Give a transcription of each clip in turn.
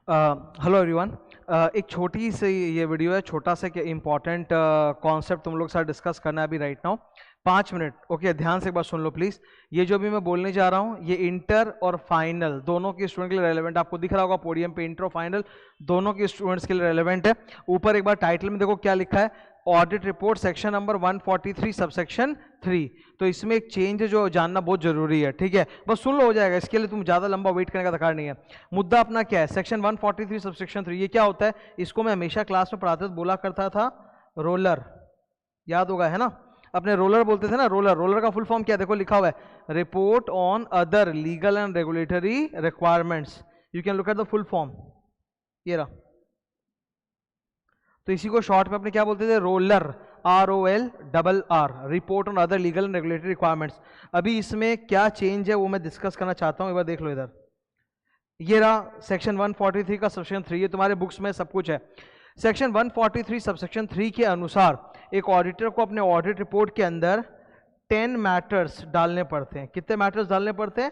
Hello everyone. एक छोटी सी ये वीडियो है, छोटा सा इंपॉर्टेंट कॉन्सेप्ट तुम लोग के साथ डिस्कस करना है अभी राइट नाउ। 5 मिनट, ओके, ध्यान से एक बार सुन लो प्लीज। ये जो भी मैं बोलने जा रहा हूँ ये इंटर और फाइनल दोनों के स्टूडेंट के लिए रेलेवेंट। आपको दिख रहा होगा पोडियम पे इंटर और फाइनल दोनों के स्टूडेंट्स के लिए रेलेवेंट है। ऊपर एक बार टाइटल में देखो क्या लिखा है, audit report section number 143 subsection 3। तो इसमें एक चेंज है जो जानना बहुत जरूरी है, ठीक है, बस सुन लो हो जाएगा, इसके लिए तुम ज्यादा लंबा वेट करने का दरकार नहीं है। मुद्दा अपना क्या है, सेक्शन 143 सबसेक्शन 3। ये क्या होता है, इसको मैं हमेशा क्लास में पढ़ाते बोला करता था रोलर, याद होगा है ना, अपने रोलर बोलते थे ना, रोलर। रोलर का फुल फॉर्म क्या देखो लिखा हुआ है, report on other legal and regulatory requirements. You can look at the full form, ये रहा। तो इसी को शॉर्ट में अपने क्या बोलते थे, roller, ROLRR, report on other legal and regulatory requirements. अभी इसमें क्या चेंज है वो मैं डिस्कस करना चाहता हूं, एक बार देख लो इधर। ये रहा सेक्शन 143 का सबसेक्शन 3, ये तुम्हारे बुक्स में सब कुछ है। सेक्शन 143 सबसेक्शन 3 के अनुसार एक ऑडिटर को अपने ऑडिट रिपोर्ट के अंदर 10 मैटर्स डालने पड़ते हैं। कितने मैटर्स डालने पड़ते हैं,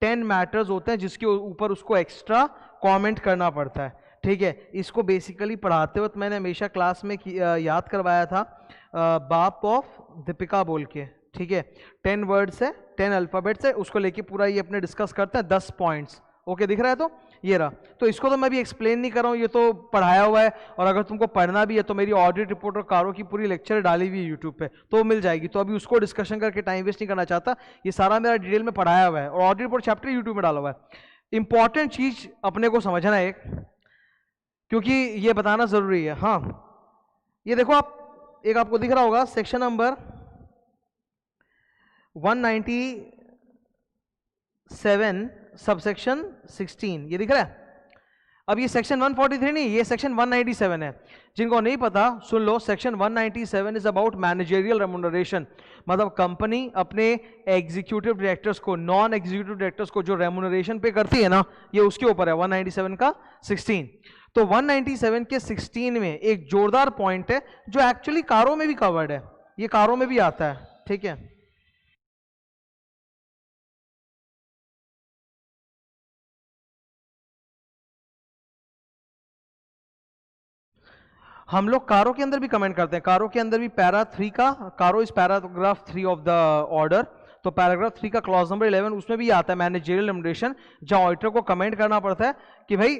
10 मैटर्स होते हैं जिसके ऊपर उसको एक्स्ट्रा कमेंट करना पड़ता है, ठीक है। इसको बेसिकली पढ़ाते वक्त मैंने हमेशा क्लास में याद करवाया था, बाप ऑफ दीपिका बोल के, ठीक है। 10 वर्ड्स है, 10 अल्फाबेट्स है, उसको लेके पूरा ये अपने डिस्कस करते हैं, 10 पॉइंट्स, ओके, दिख रहा है। तो ये रहा। तो इसको तो मैं भी एक्सप्लेन नहीं कर रहा हूँ, ये तो पढ़ाया हुआ है। और अगर तुमको पढ़ना भी है तो मेरी ऑडिट रिपोर्ट और कारो की पूरी लेक्चर डाली हुई है यूट्यूब पे, तो मिल जाएगी। तो अभी उसको डिस्कशन करके टाइम वेस्ट नहीं करना चाहता, ये सारा मेरा डिटेल में पढ़ाया हुआ है और ऑडिट रिपोर्ट चैप्टर यूट्यूब में डाला हुआ है। इंपॉर्टेंट चीज अपने को समझना है एक, क्योंकि ये बताना जरूरी है। हाँ, ये देखो आप, एक आपको दिख रहा होगा सेक्शन नंबर 197 सबसेक्शन 16, ये दिख रहा है। अब ये सेक्शन 143 नहीं, ये सेक्शन 197 है। जिनको नहीं पता सुन लो, section 197 is about managerial remuneration. मतलब कंपनी अपने एग्जीक्यूटिव डायरेक्टर्स को, नॉन एग्जीक्यूटिव डायरेक्टर्स को जो रेम्युनरेशन पे करती है ना, ये उसके ऊपर है 197 का 16। तो 197 के 16 में एक जोरदार पॉइंट है जो एक्चुअली कारों में भी कवर्ड है, ये कारों में भी आता है, ठीक है। हम लोग कारों के अंदर भी कमेंट करते हैं, कारों के अंदर भी पैरा 3 का, कारो is paragraph 3 of the order. तो पैराग्राफ 3 का क्लॉज नंबर 11 उसमें भी आता है मैनेजरियल रेम्युनरेशन, जहां ऑडिटर को कमेंट करना पड़ता है कि भाई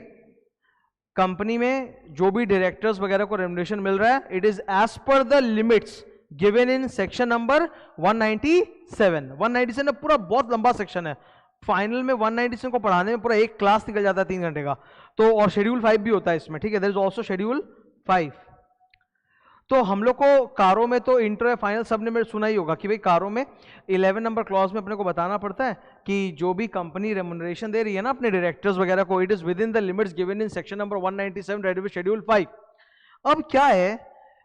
कंपनी में जो भी डायरेक्टर्स वगैरह को रेम्युनरेशन मिल रहा है, it is as per the limits given in section number 197। 197 पूरा बहुत लंबा सेक्शन है, फाइनल में 197 को पढ़ाने में पूरा एक क्लास निकल जाता है 3 घंटे का। तो और शेड्यूल 5 भी होता है इसमें, ठीक है, देयर इज आल्सो शेड्यूल 5। तो हम लोग को कारों में तो इंटर या फाइनल सबने में सुना ही होगा कि भाई कारों में 11 नंबर क्लॉज में अपने को बताना पड़ता है कि जो भी कंपनी रेम्युनरेशन दे रही है ना अपने डायरेक्टर्स वगैरह को, it is with in the limits given in section number 197 read with schedule 5। अब क्या है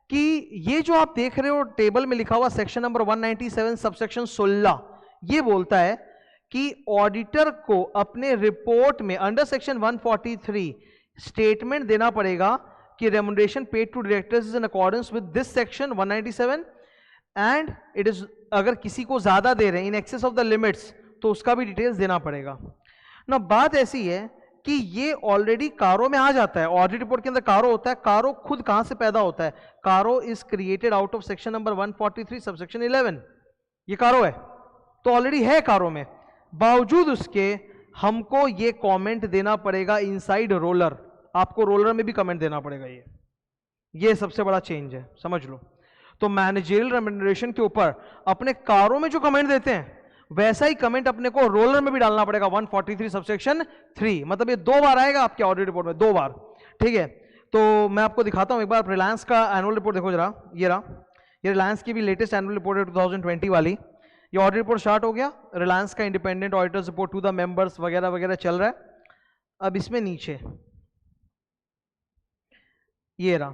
कि ये जो आप देख रहे हो टेबल में लिखा हुआ सेक्शन नंबर 197 सबसेक्शन 16, ये बोलता है कि ऑडिटर को अपने रिपोर्ट में अंडर सेक्शन 143 स्टेटमेंट देना पड़ेगा कि remuneration paid to directors is in accordance with this section 197 and it is, अगर किसी को ज्यादा दे रहे हैं in excess of the limits तो उसका भी डिटेल्स देना पड़ेगा ना। बात ऐसी है कि ये ऑलरेडी कारो में आ जाता है, ऑडिट रिपोर्ट के अंदर कारो होता है। कारो खुद कहां से पैदा होता है, कारो is created out of section number 143 subsection 11, ये कारो है, तो ऑलरेडी है कारो में। बावजूद उसके हमको ये कमेंट देना पड़ेगा इनसाइड रोलर, आपको रोलर में भी कमेंट देना पड़ेगा, ये सबसे बड़ा चेंज है, समझ लो। तो मैनेजरियल रेम्युनरेशन के ऊपर अपने कारों में जो कमेंट देते हैं वैसा ही कमेंट अपने को रोलर में भी डालना पड़ेगा 143 सबसेक्शन 3। मतलब ये 2 बार आएगा आपके ऑडिट रिपोर्ट में, 2 बार, ठीक है। तो मैं आपको दिखाता हूं एक बार, रिलायंस का एनुअल रिपोर्ट देखो जरा, ये रहा, ये रिलायंस की भी लेटेस्ट एनुअल रिपोर्ट है 2020 वाली। ये ऑडिट रिपोर्ट स्टार्ट हो गया, रिलायंस का independent auditors report to the members वगैरह वगैरह चल रहा है। अब इसमें नीचे ये रहा,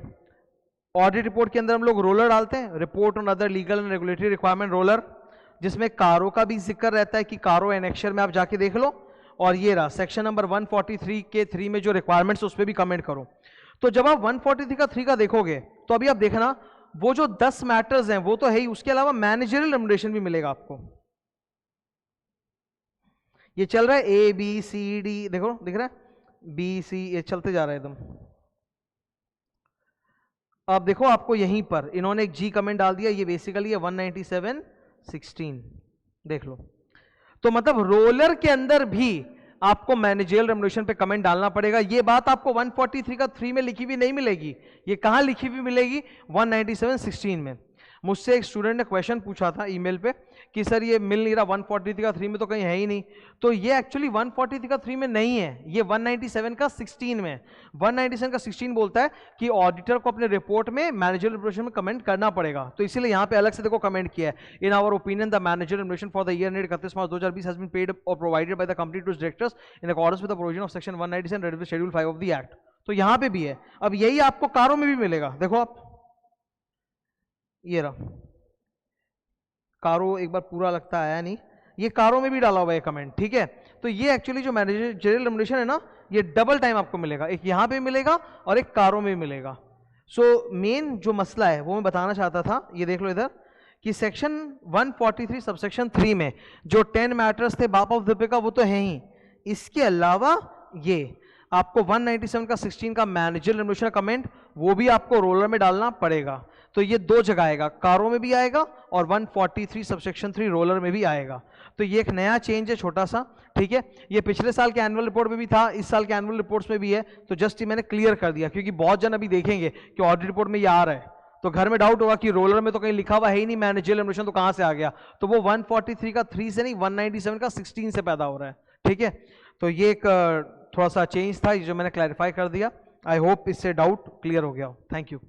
ऑडिट रिपोर्ट के अंदर हम लोग रोलर डालते हैं, report on other legal and regulatory requirement roller, जिसमें कारो का भी जिक्र रहता है कि कारो एनेक्शर में आप जाके देख लो। और ये रहा सेक्शन नंबर 143 के 3 में जो रिक्वायरमेंट्स उस पर भी कमेंट करो। तो जब आप 143 का 3 का देखोगे तो अभी आप देखना वो जो 10 मैटर्स हैं वो तो है ही, उसके अलावा मैनेजरियल रेम्युनरेशन भी मिलेगा आपको। ये चल रहा है A B C D, देखो दिख रहा है, बी सी, ये चलते जा रहा है एकदम। अब देखो आपको यहीं पर इन्होंने एक जी कमेंट डाल दिया, ये बेसिकली है 197.16, देख लो। तो मतलब रोलर के अंदर भी आपको मैनेजरियल रेम्युनरेशन पे कमेंट डालना पड़ेगा। ये बात आपको 143 का 3 में लिखी हुई नहीं मिलेगी, ये कहां लिखी हुई मिलेगी? 197.16 में। मुझसे एक स्टूडेंट ने क्वेश्चन पूछा था ईमेल पे कि सर ये मिल नहीं रहा, 143 का 3 में तो कहीं है ही नहीं। तो ये एक्चुअली 143 का 3 में नहीं है, ये 197 का 16 में। 197 का 16 बोलता है कि ऑडिटर को अपने रिपोर्ट में मैनेजरियल रेम्युनरेशन में कमेंट करना पड़ेगा। तो इसीलिए यहाँ पे अलग से देखो कमेंट किया है, in our opinion the managerial remuneration for the year ended 31 March 2020 has been paid और provided by the company to directors in accordance with the provision of section 197 schedule 5 of the act. तो यहाँ पे भी है। अब यही आपको कारों में भी मिलेगा, देखो आप, ये रहा कारो, एक बार पूरा लगता आया नहीं, ये कारों में भी डाला हुआ है कमेंट, ठीक है। तो ये एक्चुअली जो मैनेजरियल रेम्युनरेशन है ना, ये डबल टाइम आपको मिलेगा, एक यहाँ पे मिलेगा और एक कारों में मिलेगा। सो मेन जो मसला है वो मैं बताना चाहता था, ये देख लो इधर कि सेक्शन 143 सबसेक्शन 3 में जो 10 मैटर्स थे बाप ऑफ दीपिका वो तो है ही, इसके अलावा ये आपको 197 का 16 का मैनेजरियल रेम्युनरेशन कमेंट वो भी आपको रोलर में डालना पड़ेगा। तो ये दो जगह आएगा, कारों में भी आएगा और 143 सबसेक्शन 3 रोलर में भी आएगा। तो ये एक नया चेंज है छोटा सा, ठीक है। ये पिछले साल के एनुअल रिपोर्ट में भी था, इस साल के एनुअल रिपोर्ट्स में भी है। तो जस्ट ये मैंने क्लियर कर दिया क्योंकि बहुत जन अभी देखेंगे कि ऑडिट रिपोर्ट में ये आ रहा है, तो घर में डाउट होगा कि रोलर में तो कहीं लिखा हुआ है ही नहीं मैनेजरियल रेम्युनरेशन, तो कहां से आ गया? तो वो 143 का 3 से नहीं 197 का 16 से पैदा हो रहा है, ठीक है। तो ये एक थोड़ा सा चेंज था जो मैंने क्लैरिफाई कर दिया। आई होप इससे डाउट क्लियर हो गया हो। Thank you.